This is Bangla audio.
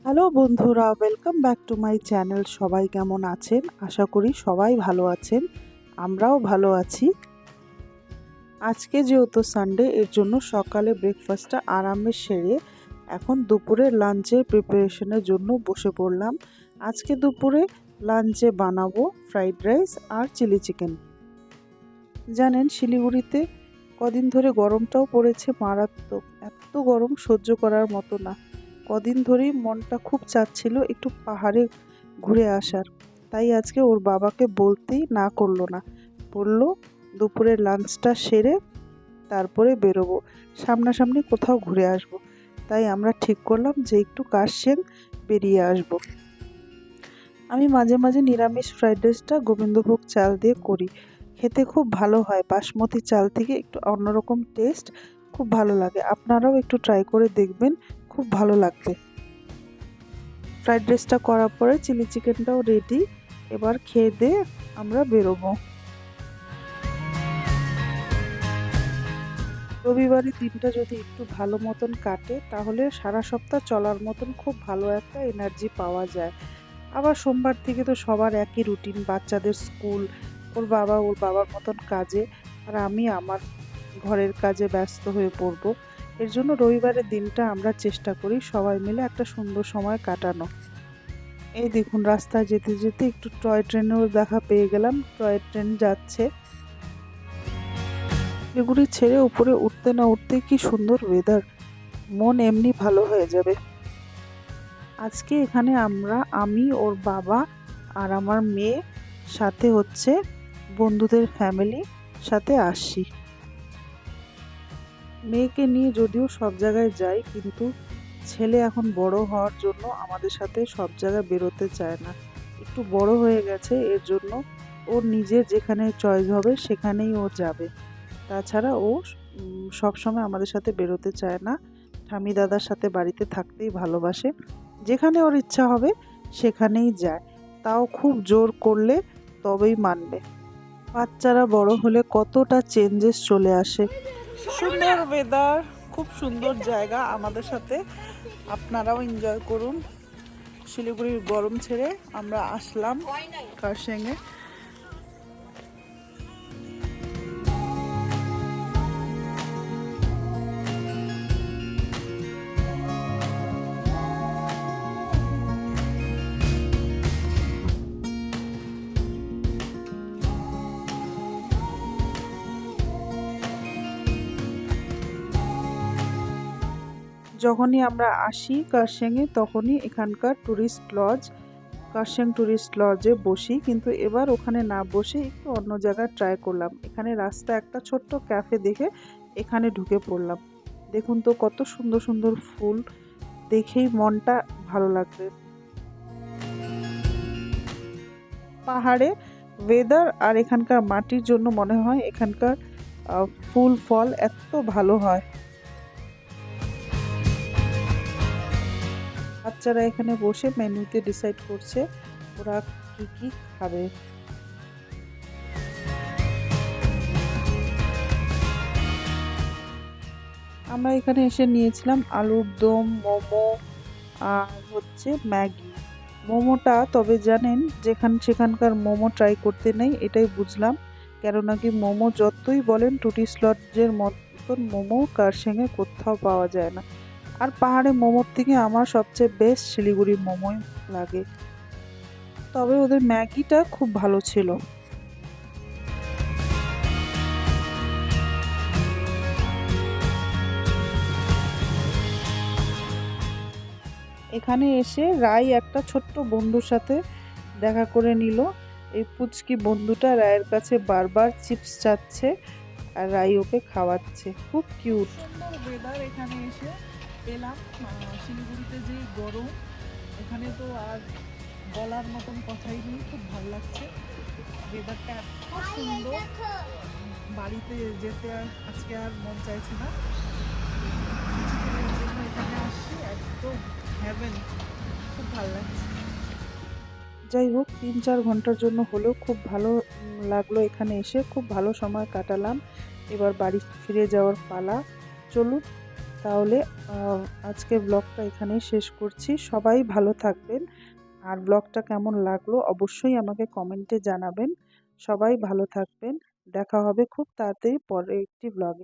হ্যালো বন্ধুরা, welcome back to my channel. সবাই কেমন আছেন? আশা করি সবাই ভালো আছেন। আমরাও ভালো আছি। আজকে যেহেতু সানডে, এর জন্য সকালে ব্রেকফাস্টটা আরামে সেরে এখন দুপুরের লাঞ্চের প্রিপারেশনের জন্য বসে পড়লাম। আজকে দুপুরে লাঞ্চে বানাবো ফ্রাইড রাইস আর চিলি চিকেন। জানেন, শিলিগুড়িতে কদিন ধরে গরমটাও পড়েছে মারাত্মক। এত গরম সহ্য করার মতো না। কদিন ধরেই মনটা খুব চাচ্ছিল একটু পাহাড়ে ঘুরে আসার। তাই আজকে ওর বাবাকে বলতেই না করলো না, বলল দুপুরের লাঞ্চটা সেরে তারপরে বেরোবো, সামনাসামনি কোথাও ঘুরে আসব। তাই আমরা ঠিক করলাম যে একটু কাশিয়াং বেরিয়ে আসব। আমি মাঝে মাঝে নিরামিষ ফ্রাইড রাইসটা গোবিন্দভোগ চাল দিয়ে করি, খেতে খুব ভালো হয়। বাসমতি চাল থেকে একটু অন্যরকম টেস্ট, খুব ভালো লাগে। আপনারাও একটু ট্রাই করে দেখবেন, খুব ভালো লাগবে। ফ্রাইড রাইসটা করার পরে চিলি চিকেনটাও রেডি। এবার খেয়ে দিয়ে আমরা বেরোবো। রবিবারের দিনটা যদি একটু ভালো মতন কাটে তাহলে সারা সপ্তাহ চলার মতন খুব ভালো একটা এনার্জি পাওয়া যায়। আবার সোমবার থেকে তো সবার একই রুটিন, বাচ্চাদের স্কুল, ওর বাবার মতন কাজে, আর আমি আমার ঘরের কাজে ব্যস্ত হয়ে পড়ব। এর জন্য রবিবারের দিনটা আমরা চেষ্টা করি সবাই মিলে একটা সুন্দর সময় কাটানো। এই দেখুন, রাস্তায় যেতে যেতে একটু টয় ট্রেনেও দেখা পেয়ে গেলাম। টয় ট্রেন যাচ্ছে। এগুলি ছেড়ে উপরে উঠতে না উঠতে কি সুন্দর ওয়েদার, মন এমনি ভালো হয়ে যাবে। আজকে এখানে আমি, ওর বাবা আর আমার মেয়ে, সাথে হচ্ছে বন্ধুদের ফ্যামিলি সাথে আসছি। মেয়েকে নিয়ে যদিও সব জায়গায় যাই, কিন্তু ছেলে এখন বড় হওয়ার জন্য আমাদের সাথে সব জায়গায় বেরোতে চায় না। একটু বড় হয়ে গেছে, এর জন্য ওর নিজের যেখানে চয়েস হবে সেখানেই ও যাবে। তাছাড়া ও সবসময় আমাদের সাথে বেরোতে চায় না। ঠামি দাদার সাথে বাড়িতে থাকতেই ভালোবাসে। যেখানে ওর ইচ্ছা হবে সেখানেই যায়, তাও খুব জোর করলে তবেই মানবে। বাচ্চারা বড় হলে কতটা চেঞ্জেস চলে আসে। সুন্দর ওয়েদার, খুব সুন্দর জায়গা। আমাদের সাথে আপনারাও এনজয় করুন। শিলিগুড়ির গরম ছেড়ে আমরা আসলাম কার্শিয়াংয়ে। যখনই আমরা আসি কার্শিয়াংয়ে তখনই এখানকার ট্যুরিস্ট লজ, কার্শিয়াং ট্যুরিস্ট লজে বসি, কিন্তু এবার ওখানে না বসে একটু অন্য জায়গায় ট্রাই করলাম। এখানে রাস্তা একটা ছোট্ট ক্যাফে দেখে এখানে ঢুকে পড়লাম। দেখুন তো কত সুন্দর সুন্দর ফুল, দেখেই মনটা ভালো লাগবে। পাহাড়ে ওয়েদার আর এখানকার মাটির জন্য মনে হয় এখানকার ফুল ফল এত ভালো হয়। বাচ্চারা এখানে বসে মেনুতে ডিসাইড করছে ওরা কি কি খাবে। আমরা এখানে এসে নিয়েছিলাম আলুর দম, মোমো আর হচ্ছে ম্যাগি। মোমোটা তবে জানেন, সেখানকার মোমো ট্রাই করতে নেই, এটাই বুঝলাম। কেননা কি মোমো যতই বলেন টুরিস্ট লজের মতন মোমো কার্শিয়াংয়ে কোথাও পাওয়া যায় না। আর পাহাড়ে মোমোর থেকে আমার সবচেয়ে বেস্ট শিলিগুড়ির মোমোই লাগে। তবে ওদের ম্যাগিটা খুব ভালো ছিল। এখানে এসে রাই একটা ছোট্ট বন্ধুর সাথে দেখা করে নিল। এই পুচকি বন্ধুটা রায়ের কাছে বারবার চিপস চাচ্ছে আর রাই ওকে খাওয়াচ্ছে, খুব কিউট। সুন্দর ওয়েদার এখানে এসে পেলাম। শিলিগুড়িতে যে গরম, এখানে তো আর বলার মতন কথাই নেই, খুব ভালো লাগছে। ওয়েদারটা এত সুন্দর, বাড়িতে যেতে আজকে আর মন চাইছে না। এখানে আসছি, একদম হ্যাভেন, খুব ভালো লাগছে। যাই হোক, 3-4 ঘন্টার জন্য হলেও খুব ভালো লাগলো এখানে এসে, খুব ভালো সময় কাটালাম। এবার বাড়ি ফিরে যাওয়ার পালা। চলুন তাহলে আজকে ব্লগটা এখানেই শেষ করছি। সবাই ভালো থাকবেন, আর ব্লগটা কেমন লাগলো অবশ্যই আমাকে কমেন্টে জানাবেন। সবাই ভালো থাকবেন, দেখা হবে খুব তাড়াতাড়ি পরের একটি ব্লগে।